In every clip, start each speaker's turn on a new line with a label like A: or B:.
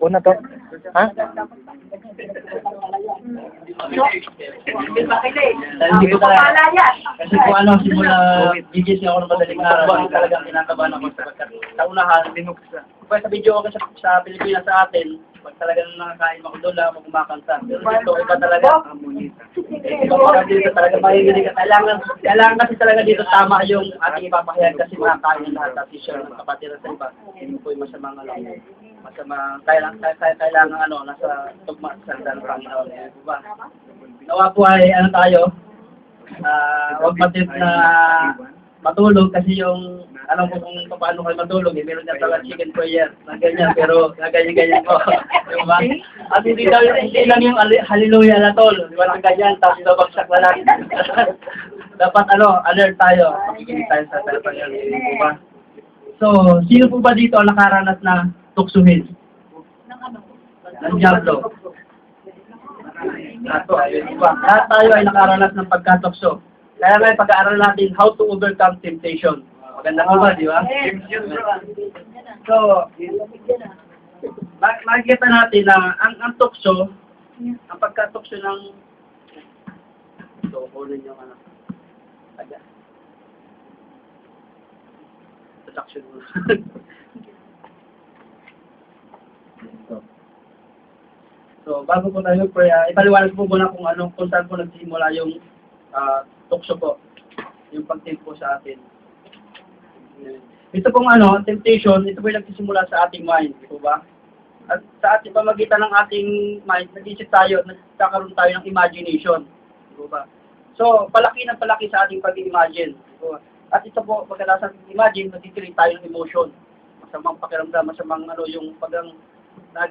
A: Una to. Ha?
B: Hindi ko talaga. Kasi kung ano, simula BGC ako ng madaling araw, talagang kinakabahan ako sa unahan. Kung sa video ako sa Pilipinas sa atin, pag talagang nakakain makudola, kumakanta. Pero dito, iba talaga. Iba dito talaga mahihilig ka. Kailangan kasi talaga dito tama yung ating ipapahayag kasi makakain ng lahat at t-shirt ng kapatiran sa iba. Hindi po yung masamang alam. Kailangan ano, nasa tugma sa salita ng Panginoon. Diba? Nawa po ay ano tayo, huwag matip na matulog kasi yung, alam ko kung paano kayo matulog, meron niya talaga chicken prayer na ganyan, pero ganyan-ganyan ko. Diba? At hindi lang yung hallelujah na tol, walang ganyan, tapos babagsak na lang. Dapat alert tayo, makikinig tayo sa telephone yun. Diba? So, sino po ba dito ang nakaranas na tuksuhin? Ng Diablo. Lahat tayo ay nakaranas ng pagkatukso. Kaya ngayon pag-aaral natin how to overcome temptation. Maganda po ba, di ba? So, makikita natin na ang tukso, ang pagkatukso ng kunin yung production mo. So, bago po tayo pray, ipaliwanag po muna kung saan po nagsimula yung tukso po, yung pagtimpo sa atin. Ito pong temptation, ito po yung nagsisimula sa ating mind, di po ba? At sa ating pamagitan ng ating mind, nag-isip tayo, nagkakaroon tayo ng imagination, di po ba? So, palaki ng palaki sa ating pag-imagine, di po ba? At ito po, pagkatapos natin imagine, nag-create tayo ng emotion, masamang pakiramdam, masamang yung na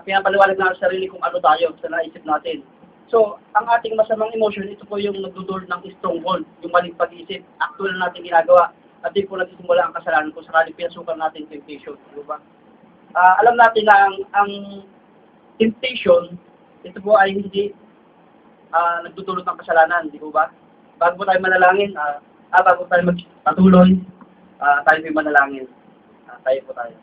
B: pinapaliwanag na sa sarili kung ano tayo sa naisip natin. So, ang ating masamang emotion, ito po yung nagdudulot ng stronghold, yung maling pag-iisip, actual na natin ginagawa, at din po nagsisimula ang kasalanan kung sakaling pinasukan natin temptation. Di ba? Alam natin na ang temptation, ito po ay hindi nagdudulot ng kasalanan, di ba? Bago po tayo manalangin, bago tayo magpatuloy, tayo po manalangin. Tayo po tayo.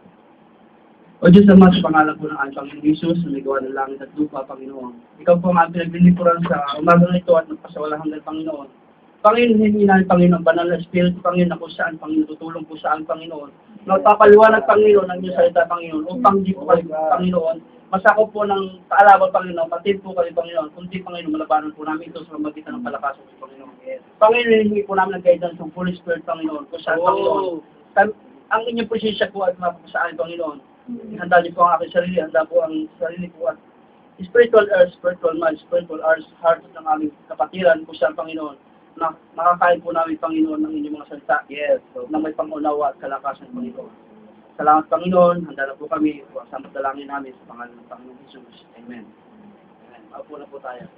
B: O Diyos Ama, sa pangalan po ng Panginoong Jesus, na may gawa ng langit at lupa, Panginoon. Ikaw po ang pinaglilipuran sa umagang ito at nagpasawalang hanggang Panginoon. Panginoon, hindi namin Panginoon, banal na Espiritu, Panginoon, na kung saan, Panginoon, tutulong po saan, Panginoon. Nagpapaliwanag, Panginoon, ng iyong salita, Panginoon, upang di po kayo, Panginoon, masakop po ng kaalaman, Panginoon, patid po kayo, Panginoon, kundi, Panginoon, malabanan po namin ito sa magitan ng palakasan ng Panginoon. Panginoon, hindi po namin ng guidance ng Holy Spirit, Panginoon, kung saan, Panginoon. Ang inyong presensya po at mapapasaan, Panginoon. Handa niyo po ang aking sarili, handa po ang sarili po at spiritual earth, spiritual mind, spiritual heart ng aming kapatiran kung saan, Panginoon, na makakain po namin, Panginoon, ng inyong mga salita. Yes. So, na may pangunawa at kalakasan, Panginoon. Salamat, Panginoon. Handa na po kami. Sa dalangin namin sa pangalan ng Panginoon Jesus. Amen. Amen. Maupo na po tayo.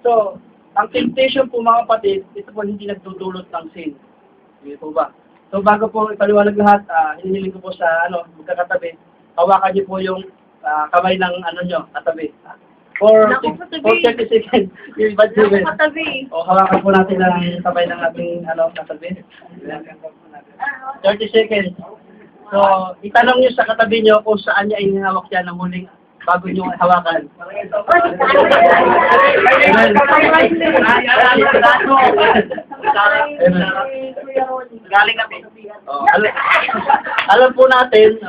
B: So, ang temptation po, mga kapatid, ito po hindi nagdudulot ng sin. Hindi po ba? So, bago po ipaliwanag lahat, hinihiling ko po sa magkakatabi, hawakan niyo po yung kamay ng nyo, katabi. For 30 seconds. Yung bad seconds. O, hawakan po natin ang kamay ng ating katabi. 30 seconds. So, itanong niyo sa katabi niyo kung saan niya inihawak yan ng muling bago niyo hawakan. Galing kami. Alam po natin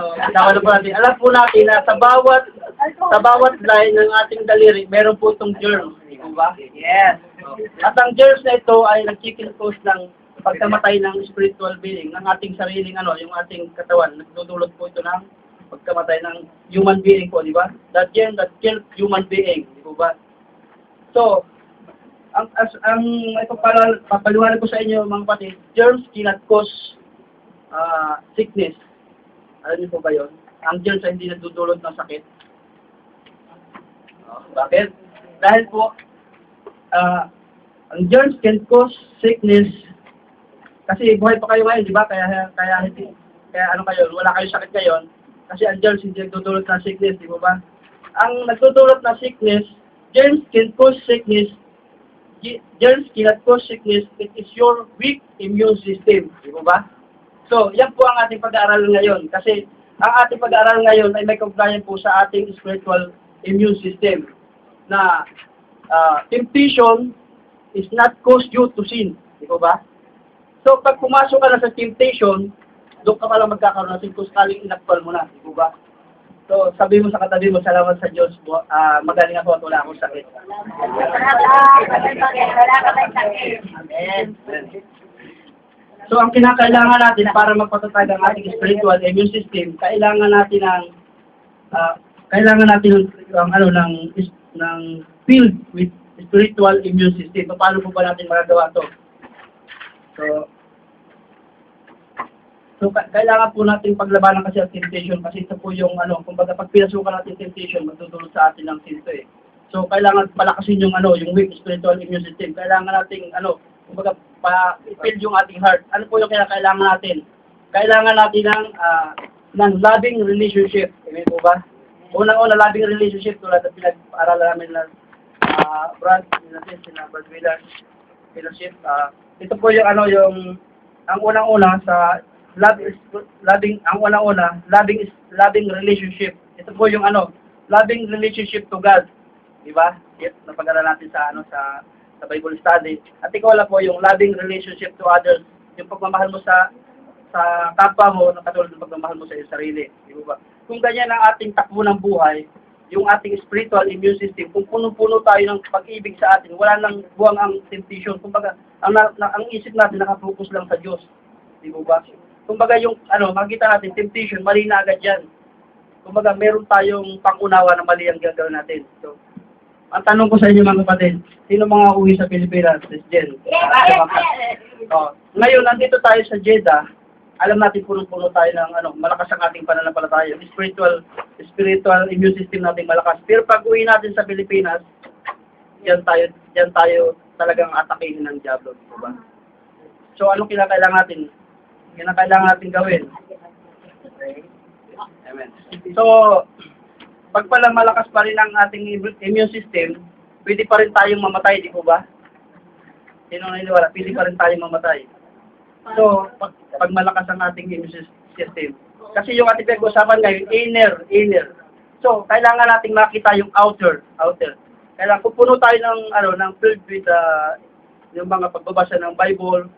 B: na sa bawat line ng ating daliri, meron po itong germs, di ba? Yes. At ang germs na ito ay nag-cause ng pagkamatay ng spiritual being, ng ating sariling yung ating katawan. Nagdudulot po ito ng pagkamatay ng human being po, di ba? That germ that kills human being, di ba? So, ang papaliwanag ko sa inyo, mga kapatid, germs cannot cause sickness. Alam niyo po ba yun? Ang germs ay hindi nagdudulot ng sakit. Bakit? Dahil po, ang germs can cause sickness kasi buhay pa kayo ngayon, di ba? Kaya wala kayong sakit ngayon kasi ang germs hindi nagdudulot ng sickness, di ba? Ang nagdudulot ng sickness, germs can cause sickness. Germs cannot cause sickness. It is your weak immune system, di ba? So, yan po ang ating pag-aaralan ngayon kasi ang ating pag-aaral ngayon ay may kaugnayan po sa ating spiritual immune system na temptation is not cause you to sin. Di ba ba? So, pag pumasok ka na sa temptation, doon ka pala magkakaroon ng sin kung sakaling inaktual mo na. Di ba ba? So, sabi mo sa katabi mo, salamat sa Diyos, magaling ako at wala akong sakit. Amen. So, ang kinakailangan natin para magpatatag ang ating spiritual immune system, kailangan natin ng filled with spiritual immune system. Paano po ba natin magagawa to? So kailangan po natin paglabanan kasi ang temptation kasi ito po yung kumbaga pag pinasukan natin temptation, magdudulot sa atin ng sin eh. So kailangan palakasin yung yung weak spiritual immune system. Kailangan nating kumbaga i-build yung ating heart. Ano po yung kailangan natin? Kailangan natin ng loving relationship. Amen po ba? Unang-una, loving relationship tulad ng pinag-aaralan namin na Brad Wheeler fellowship. Ito po yung ang unang-una sa loving relationship. Ito po yung loving relationship to God. Di ba? Yes, napag-aralan natin sa Bible study. At ikaw wala po yung loving relationship to others. Yung pagmamahal mo sa kapwa mo, katulad ng pagmamahal mo sa iyong sarili. Di ba? Kung ganyan ang ating takbo ng buhay, yung ating spiritual immune system, kung puno-puno tayo ng pag-ibig sa atin, wala nang buwang ang temptation. Kumbaga, ang isip natin nakafocus lang sa Diyos. Di ba? Kumbaga yung makita natin temptation, mali na agad yan. Kumbaga meron tayong pangunawa na mali ang gagawin natin. So, ang tanong ko sa inyo mga kapatid, sino mga uwi sa Pilipinas? Jen. Ngayon, nandito tayo sa Jeddah. Alam natin punong-puno tayo ng malakas ang ating pananampalataya. Spiritual immune system natin malakas. Pero pag uwi natin sa Pilipinas, diyan tayo talagang atakihin ng diablo, di ba? So anong kinakailangan natin? Kinakailangan natin gawin. Okay. Amen. So pag pala malakas pa rin ang ating immune system, pwede pa rin tayong mamatay, di po ba? Sino naniniwala? Pwede pa rin tayong mamatay. So, pag malakas ang ating immune system. Kasi yung ating pag-usapan ngayon, inner. So, kailangan nating makita yung outer. Kailangan pupuno tayo ng filled with yung mga pagbabasa ng Bible,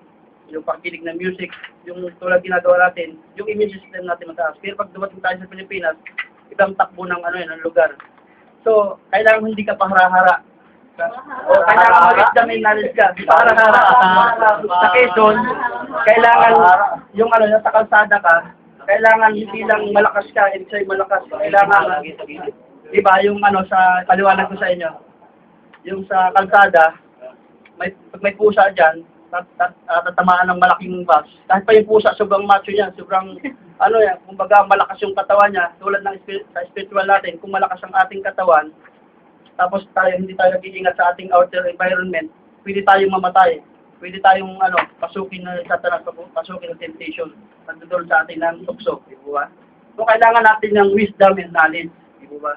B: yung pakikinig ng music, yung tulad ginagawa natin, yung immune system natin mataas. Pero pag dumating tayo sa Pilipinas, ibang takbo ng ng lugar. So, kailangan hindi ka pahara-hara. O kailangan mag-examine knowledge ka. Pahara-hara sa Quezon, kailangan yung sa kalsada ka, kailangan hindi lang malakas ka, ibig sabihin malakas. Kailangan, di ba, yung sa paliwanag ko sa inyo, yung sa kalsada, pag may pusa dyan, tatamaan ng malaking bus. Kahit pa yung pusa, sobrang macho yan, sobrang, kumbaga malakas yung katawan niya, tulad ng sa spiritual natin, kung malakas ang ating katawan, tapos hindi tayo nag-iingat sa ating outer environment, pwede tayong mamatay. Pwede tayong pasukin ng Satanas, pasukin ng temptation, nandudol sa atin ng tukso, di ba? So kailangan natin ng wisdom and knowledge, di ba?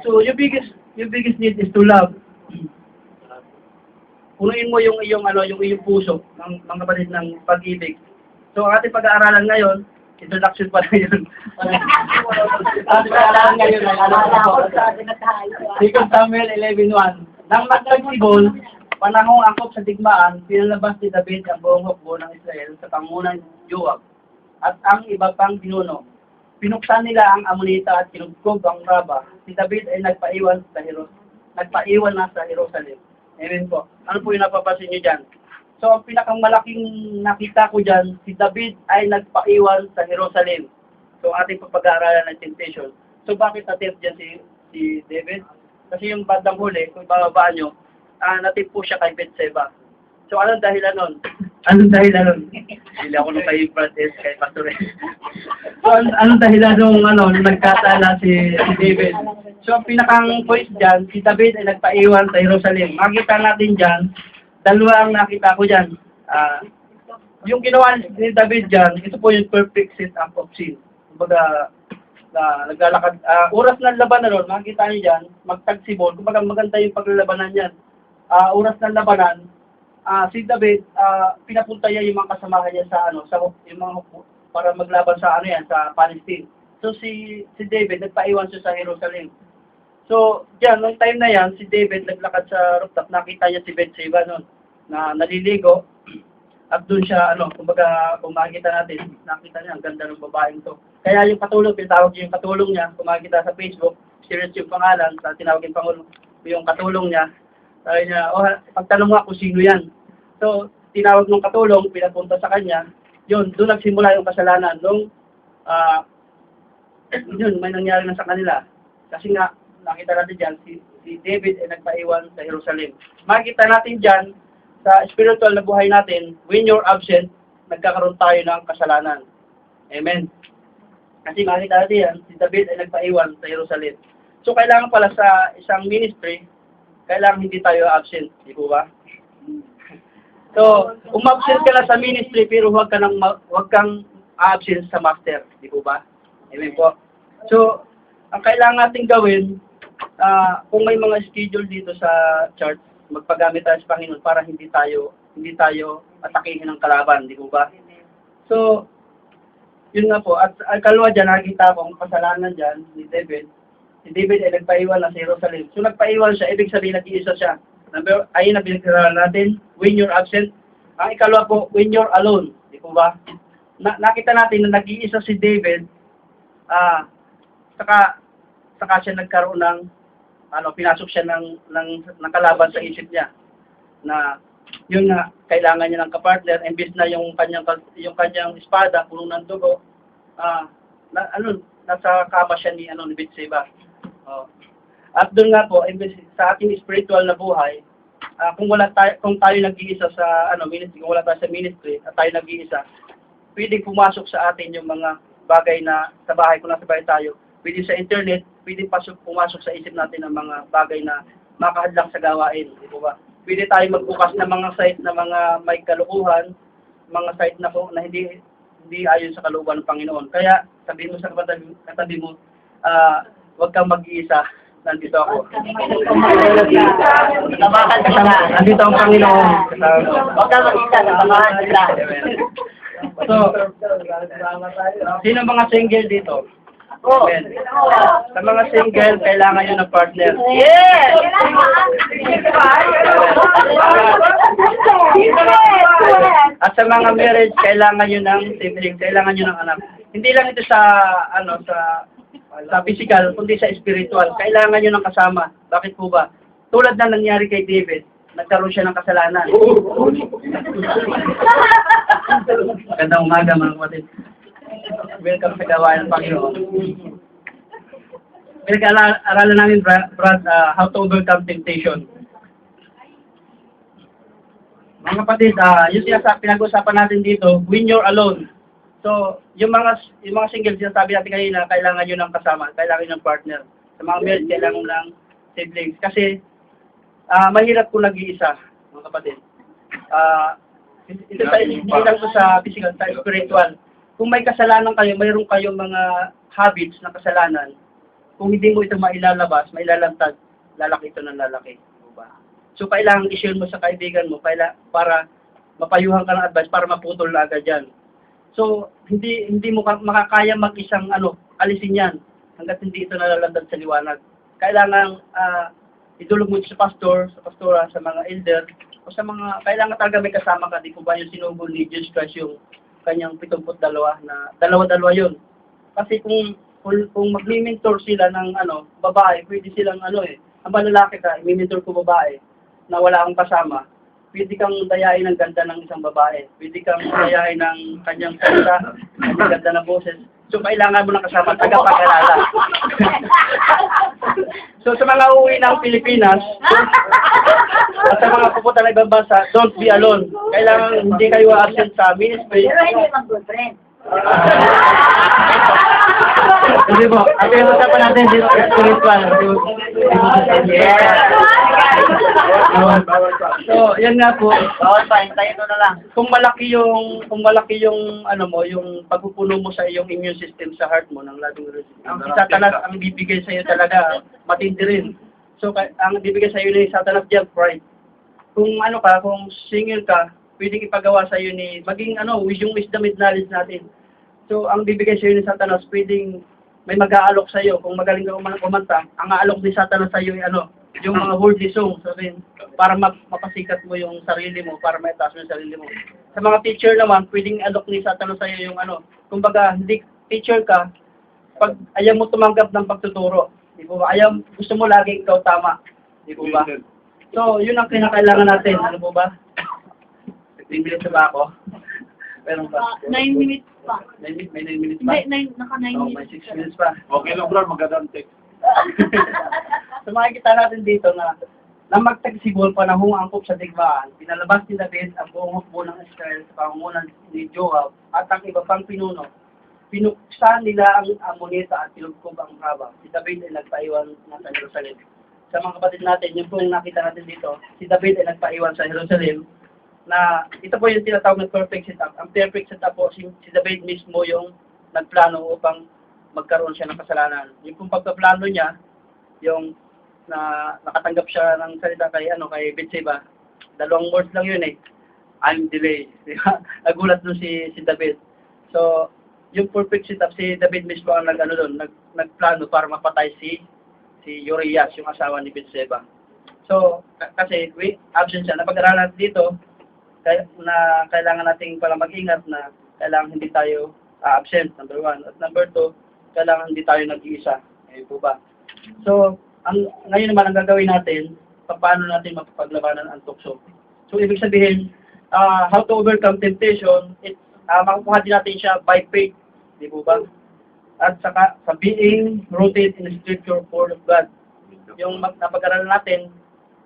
B: So your biggest need is to love. Punuin mo yung iyong puso ng mga kapatid ng pag-ibig. So ang ating pag-aaralan ngayon, introduction pa na yun. Ang pag-aaralan ngayon ay 2 Samuel 11:1. Nang magtagsibol, panahong angkop sa digmaan, pinalabas ni David ang buong hukbo ng Israel sa pangunang Joab at ang iba pang pinuno. Pinuksan nila ang Amonita at kinugkog ang Raba. Si David ay nagpaiwan na sa Jerusalem. Amen po. Ano po yung napapansin nyo dyan? So, ang pinakamalaking nakita ko dyan, si David ay nagpaiwan sa Jerusalem. So, ating pag-aaralan ng temptation. So, bakit natin dyan si David? Kasi yung bandang huli, kung bababaan nyo, natip po siya kay Bethsheba. So, anong dahilan nun? Hindi ako nung kay Francis, kay Pastor. So, anong dahilan nung nagkatala si David? So, ang pinakang point dyan, si David ay nagpaiwan sa Jerusalem. Makita natin dyan, dalawa ang nakita ko dyan. Yung ginawa ni David dyan, ito po yung perfect set-up of sin. Kumbaga, naglalakad, oras ng labanan nun, makikita niyo dyan, magtagsibol, kumbaga maganda yung paglalabanan yan. Oras ng labanan, si David, pinapunta niya yung mga kasamahan niya sa yung mga para maglaban sa ano yan, sa Palestine. So si David nagpaiwan siya sa Jerusalem. So, diyan, noong time na yan, si David naglakad sa rooftop, nakita niya si Bathsheba noon, na naliligo, at doon siya, kumbaga, kung makikita natin, nakita niya, ang ganda ng babaeng to. Kaya yung katulong, pinatawag niya yung katulong niya, kung makikita sa Facebook, serious yung pangalan, sa tinawag yung pangulo, yung katulong niya, sabi niya, pagtanong mo kung sino yan. So, tinawag ng katulong, pinapunta sa kanya, yun, doon nagsimula yung kasalanan, nung, yun, may nangyari na sa kanila. Kasi nga, nakita natin dyan, si David ay nagpaiwan sa Jerusalem. Makikita natin dyan, sa spiritual na buhay natin, when you're absent, nagkakaroon tayo ng kasalanan. Amen. Kasi makikita natin yan, si David ay nagpaiwan sa Jerusalem. So, kailangan pala sa isang ministry, kailangan hindi tayo absent. Di po ba? So, umabsent ka na sa ministry, pero huwag kang absent sa master. Di po ba? Amen po. So, ang kailangan natin gawin, kung may mga schedule dito sa church, magpagamit tayo sa Panginoon para hindi tayo atakihin ng kalaban, di po ba? So, yun nga po. At ang kalwa dyan, nakikita ko ang kasalanan dyan ni David. Si David ay nagpaiwan na sa Jerusalem. So, nagpaiwan siya, ibig sabihin nag-iisa siya. Ayun na pinagkaralan natin, when you're absent. Ang ikalwa po, when you're alone, di po ba? Nakita natin na nag-iisa si David, saka siya nagkaroon ng pinasok siya ng kalaban sa isip niya na yun nga kailangan niya ng kapartner imbes na yung kanyang espada puno ng dugo nasa kama siya ni Bathsheba. At doon nga po imbes sa ating spiritual na buhay kung tayo nag-iisa sa ministry, kung wala tayo sa ministry at tayo nag-iisa, pwedeng pumasok sa atin yung mga bagay na sa bahay, kung nasa bahay tayo, pwede sa internet, pwede pumasok sa isip natin ng mga bagay na makahadlang sa gawain. Di ba? Pwede tayo magbukas ng mga site na mga may kalukuhan, mga site na hindi ayon sa kalooban ng Panginoon. Kaya sabihin mo sa katabi mo, huwag kang mag-iisa, nandito ako. Nandito ang Panginoon.
A: Huwag kang mag-iisa, samahan kita.
B: So, sino mga single dito? Amen. Sa mga single, kailangan nyo ng partner.
A: Yes!
B: At sa mga marriage, kailangan nyo ng sibling, kailangan nyo ng anak. Hindi lang ito sa physical, kundi sa spiritual. Kailangan nyo ng kasama. Bakit po ba? Tulad na nangyari kay David, nagkaroon siya ng kasalanan. Magandang umaga mga kapatid. Welcome sa gawain ng Panginoon. Pinag-aralan namin, Brad, how to overcome temptation. Mga kapatid, yung pinag-usapan natin dito, when you're alone. So, yung mga single, sinasabi natin kanina, kailangan nyo ng kasama, kailangan nyo ng partner. Sa mga married, kailangan ng siblings. Kasi, mahirap kung nag-iisa, mga kapatid. Ito hindi lang ito sa physical, sa spiritual. Kung may kasalanan kayo, mayroon kayong mga habits na kasalanan, kung hindi mo ito mailalabas, mailalantad, lalaki ito ng lalaki. Diba? So, kailangan i-share mo sa kaibigan mo para mapayuhan ka ng advice, para maputol na agad yan. So, hindi mo makakaya mag-isang alisin yan hanggat hindi ito nalalantad sa liwanag. Kailangan idulog mo sa pastor, sa pastora, sa mga elder, o sa mga, kailangan talaga may kasama ka. Di po ba yung sinugol ni Jesus Christ yung kanyang 72 na dalawa-dalawa yun. Kasi kung mag-mentor sila ng babae, pwede silang ang malalaki ka, i-mentor ko babae na wala akong kasama, pwede kang dayain ng ganda ng isang babae, pwede kang dayain ng kanyang salita, ng ganda ng boses. So, kailangan mo ng kasama, tagapag-alala. So, sa mga uwi ng Pilipinas, at sa mga pupunta ng ibang bansa, don't be alone. Kailangan hindi kayo absent sa ministry.
A: Pero hindi mag-good friend.
B: Hindi po. Ang pinag-usapan natin dito sa spiritual. So, yan nga po.
A: Bawal pa, hintayin mo na lang.
B: Kung malaki yung yung pagpupuno mo sa iyong immune system sa heart mo ng loving relationship. Ang Satanas ang bibigay sa iyo talaga matindi rin. So, ang bibigay sa iyo ni Satanas diyan, pride. Kung kung single ka, pwedeng ipagawa sa iyo maging yung wisdom and knowledge natin. So, ang bibigay sa'yo ni Satanas, pwedeng may mag-aalok sa'yo. Kung magaling ka kumanta, ang aalok ni Satanas sa'yo ay yung mga worldly song, sabihin, para mapasikat mo yung sarili mo, para maitaas mo yung sarili mo. Sa mga teacher naman, pwedeng alok ni Satanas sa'yo yung kumbaga, hindi teacher ka, pag ayaw mo tumanggap ng pagtuturo, di po ba? Gusto mo lagi ikaw tama, di po ba? So, yun ang kinakailangan natin, ano po ba? 15 minutes na ba ako? Meron ba?
C: 9 minutes pa.
B: May 9 minutes pa?
C: Hindi, naka 9
B: Oh, may
C: minutes.
B: 6 minutes pa.
D: Okay lang bro, magandang text.
B: So makikita natin dito na magtagsibol pa na angkop sa digmaan, pinalabas ni David ang buong hukbo ng Israel sa pangungunan ni Joab at ang iba pang pinuno. Pinuksan nila ang amonita at pinugkob ang haba. Si David ay nagpaiwan na sa Jerusalem. Sa mga kapatid natin, yung pong nakita natin dito, si David ay nagpaiwan sa Jerusalem na ito po yung tinatawag na perfect setup. Ang perfect setup po, si David mismo yung nagplano upang magkaroon siya ng kasalanan. Yung pong pagpaplano niya, yung na nakatanggap siya ng salita kay Bathsheba. 2 words lang yun eh. I'm delayed. Di ba? Nagulat doon si David. So, yung perfect setup, si David mismo ang nagplano para mapatay si Urias, yung asawa ni Bathsheba. So, kasi absent siya. Napag-aralan natin dito, na kailangan nating pala mag-ingat na kailangan hindi tayo absent, number 1. At number 2, kailangan hindi tayo nag-iisa. Eh po ba? So, ngayon naman ang gagawin natin, paano natin mapapaglabanan ang tukso. So, ibig sabihin, how to overcome temptation, makukuha din natin siya by faith. Di po ba? At saka, sa being rooted in the scripture word of God. Yung napag-aralan natin,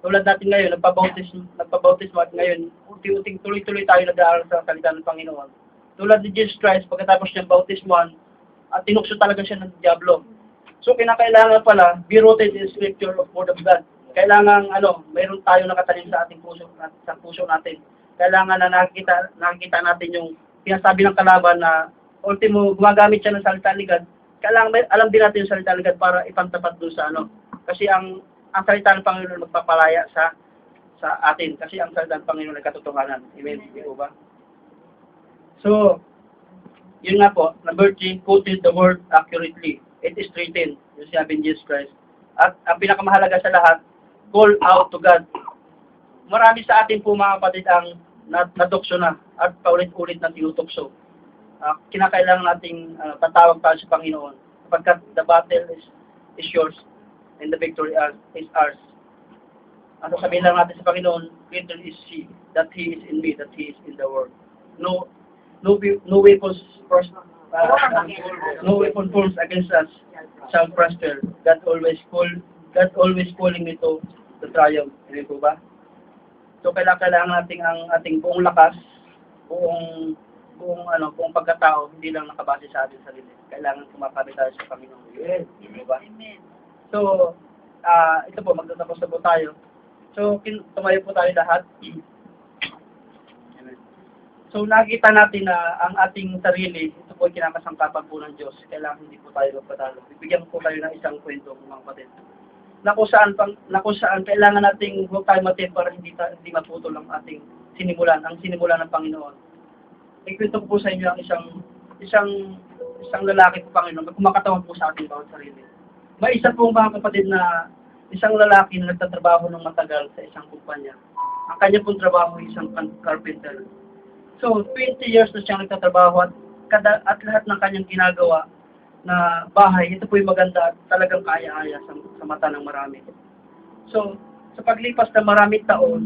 B: tulad natin ngayon, nagpabautismo at ngayon, unti-unting tuloy-tuloy tayo nag-aaral sa salita ng Panginoon. Tulad ni Jesus Christ, pagkatapos niyang bautismoan, at tinukso talaga siya ng Diablo. So, kinakailangan pala, be rooted in the scripture of word of God. Kailangan, mayroon tayo nakatanim sa ating puso natin. Kailangan na nakikita natin yung pinasabi ng kalaban na ultimo, gumagamit siya ng salita ni God. Kailangan, alam din natin yung salita ni God para ipantapat doon sa Kasi ang salita ng Panginoon magpapalaya sa atin. Kasi ang salita ng Panginoon ay katotohanan. Amen. Di po ba? So, yun nga po, number 3, quoted the word accurately. It is written, yung sabi ni Jesus Christ. At ang pinakamahalaga sa lahat, call out to God. Marami sa atin po mga kapatid ang nadokso na at paulit-ulit na tinutokso. Kinakailangan nating patawag tayo sa Panginoon sapagkat the battle is yours and the victory is ours. Ano sabihin lang natin sa Panginoon, greater is He, that He is in me, that He is in the world. No weapon forms against us shall prosper. God always calling me to the triumph. Hindi po ba? So kailangan natin ang ating buong lakas, buong pagkatao, hindi lang nakabase sa ating sarili. Kailangan kumapit tayo sa Panginoon. Hindi ba?
C: Amen.
B: So, ito po, magtatapos na po tayo. So, tumayo po tayo lahat. So, nakikita natin na ang ating sarili, ito po kinakasangkapan po ng Diyos. Kailangan hindi po tayo magpatalo. Bibigyan po tayo ng isang kwento, mga kapatid. Na kung saan kailangan nating huwag tayo matin para hindi maputol ang ating sinimulan ng Panginoon. Ikwento ko po sa inyo ang isang lalaki po, Panginoon, kumakatawan po sa ating bawat sarili. May isa po mga kapatid na isang lalaki na nagtatrabaho ng matagal sa isang kumpanya. Ang kanya pong trabaho ay isang carpenter. So, 20 years na siyang nagtatrabaho at lahat ng kanyang ginagawa na bahay, ito po yung maganda at talagang kaya-aya sa mata ng marami. So, sa paglipas ng maraming taon,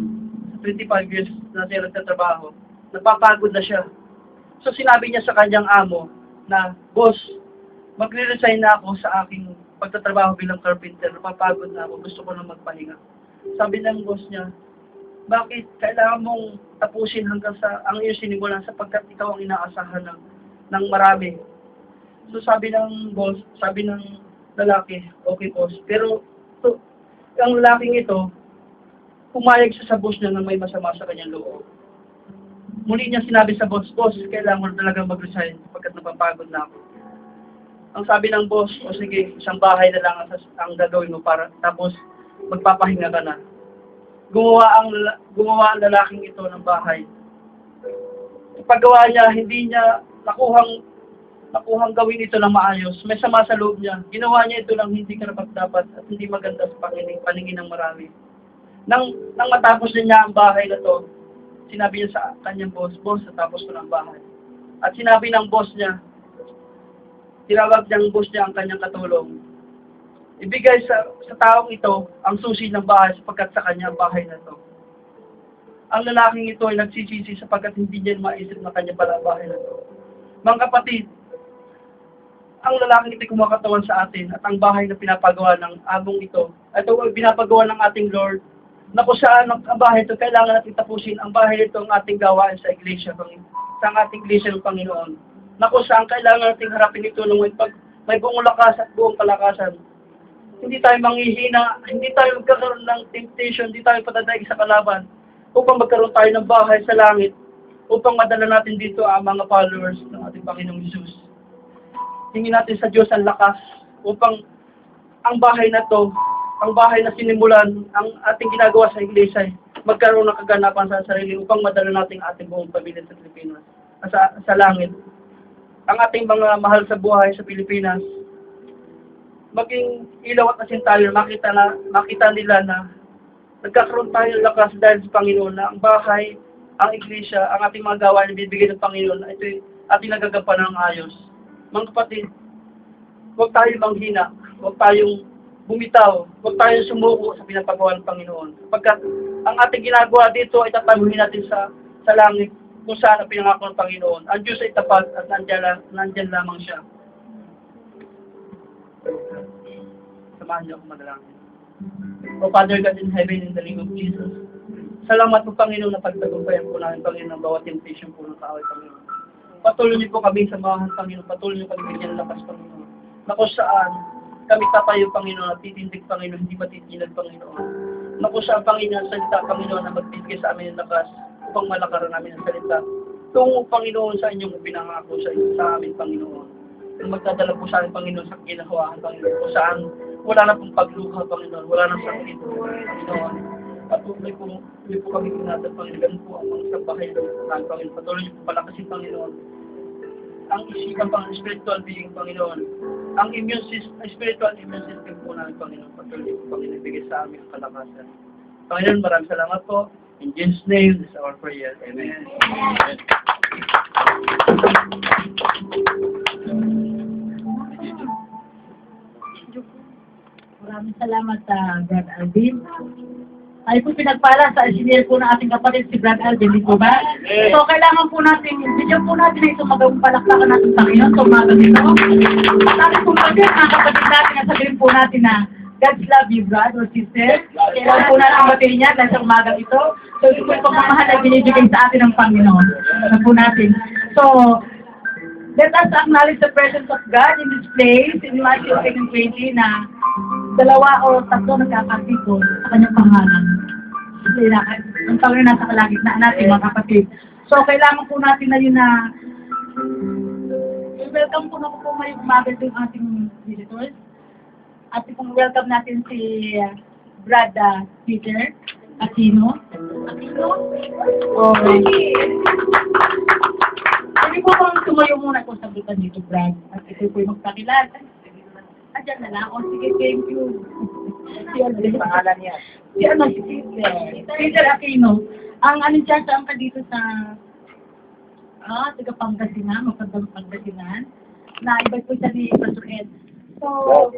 B: 25 years na siya nagtatrabaho, napapagod na siya. So, sinabi niya sa kanyang amo na, "Boss, magre-resign na ako sa aking pagtatrabaho bilang carpenter. Napapagod na ako. Gusto ko na magpahinga." Sabi ng boss niya, "Bakit? Kailangan mong tapusin hanggang sa ang iyong sinimulan sapagkat ikaw ang inaasahan ng marami." So sabi ng lalaki, "Okay boss." Pero ang lalaking ito, pumayag siya sa boss niya na may masama sa kanyang loob. Muli niya sinabi sa boss, "Boss, kailangan mo talagang mag-resign sapagkat napapagod na ako." Ang sabi ng boss, "O sige, isang bahay na lang ang gagawin mo para tapos magpapahinga ka na." Gumawa ang lalaking ito ng bahay. Paggawa niya, hindi niya nakuhang nakuhang gawin ito ng maayos. May sama sa loob niya. Ginawa niya ito lang hindi karapat-dapat at hindi maganda sa paningin ng marami. Nang matapos na niya ang bahay na to, sinabi niya sa kanyang boss, boss, natapos ko ng bahay. At sinabi ng boss niya, tinawag niyang boss niya ang kanyang katulong. Ibigay sa taong ito ang susi ng bahay sapagkat sa kanya ang bahay na to. Ang lalaking ito ay nagsisisi sapagkat hindi niya maisip na kanya pala ang bahay na to. Mga kapatid, ang lalaking ito kumakatawan sa atin at ang bahay na pinapagawa ng among ito, ito ay pinapagawa ng ating Lord, na kung saan ang bahay ito, kailangan natin tapusin ang bahay nito ang ating gawain sa iglesia, sa ating iglesia ng Panginoon. Na kung saan kailangan natin harapin ito ng may buong lakas at buong kalakasan. Hindi tayo manghihina, hindi tayo magkakaroon ng temptation, hindi tayo patadaig sa kalaban, upang magkaroon tayo ng bahay sa langit, upang madala natin dito ang mga followers ng ating Panginoong Jesus. Hingin natin sa Diyos ang lakas, upang ang bahay na to, ang bahay na sinimulan, ang ating ginagawa sa iglesia, magkaroon ng kaganapan sa sarili upang madala natin ating buong pamilya sa Pilipinas, sa langit. Ang ating mga mahal sa buhay sa Pilipinas, maging ilaw at asin tayo, makita nila na nagkakaroon tayo ng lakas dahil sa Panginoon na ang bahay, ang iglesia, ang ating mga gawain na bibigay ng Panginoon, ito ating nagagampanan ng ayos. Mga kapatid, huwag tayong manghina, huwag tayong bumitaw, huwag tayong sumuko sa pinapagawa ng Panginoon. Sapagkat ang ating ginagawa dito ay tataguhin natin sa langit kung saan ang pinangako ng Panginoon. Ang Diyos ay tapat at nandyan lamang siya. Samahan niyo ako madalangin. O Father God in heaven, in the name of Jesus, salamat po Panginoon na pagtagumpayan po namin Panginoon ng bawat temptation po ng kaaway Panginoon. Patuloy niyo po kami samahan Panginoon, patuloy niyo kami bigyan ng lakas Panginoon. Na kung saan kami tatayo Panginoon at titindig Panginoon, hindi matitinag Panginoon. Na kung saan Panginoon salita Panginoon na magbibigay sa amin ng lakas upang malakaran namin ang salita. Tungo Panginoon sa inyong pinangako sa amin Panginoon. Kung magdadala po sa amin Panginoon sa ginahawaan Panginoon, kung saan wala na pong pagluha Panginoon, wala na sakit Panginoon. Patuloy po kami pinatag Panginoon. Ganun po ang mga sabahay ng Panginoon. Patuloy niyo po palakasin Panginoon. Ang isipan Panginoon, spiritual being Panginoon. Ang spiritual immune system po namin Panginoon. Patuloy po Panginoon ibigay sa amin ang kalakasan. Panginoon, maraming salamat po. In Jesus' name, this is our prayer. Amen. Amen.
C: Maraming salamat sa Brad Alvin. Tayo po pinagpala sa engineer po ng ating kapatid si Brad Alvin, di po ba? So, kailangan po natin, bigyan po natin na ito magawang palakpakan natin sa ngayon, so umaga dito. Sabi po natin, ang kapatid natin, at sabihin po natin na God's love you, brother or sister. Kailangan po natin ang battery niya dahil sa umaga ito. So, ito po yung pagmamahal na binibigay sa atin ng Panginoon. Ano po natin. So, let us acknowledge the presence of God in this place in Matthew 8:20 na dalawa o tatlo nagkakatikot sa kanyang pangalan. Ang Panginoon nasa kalagitnaan natin, mga kapatid. So, kailangan po natin na yun na welcome po na po may umaga yung ating visitors. At welcome natin si Brad Peter Aquino. Okay. Pwede po bang tumayo muna kung sagutan dito, Brad? At ito po yung magpakilala. Diyan na lang. O, sige, thank you.
A: Pangalan niya.
C: Si Peter. Peter Aquino. Ang church ang ka dito sa taga Pangasinan, magandang Pangasinan, na iba po siya ni Pastor Ed. So,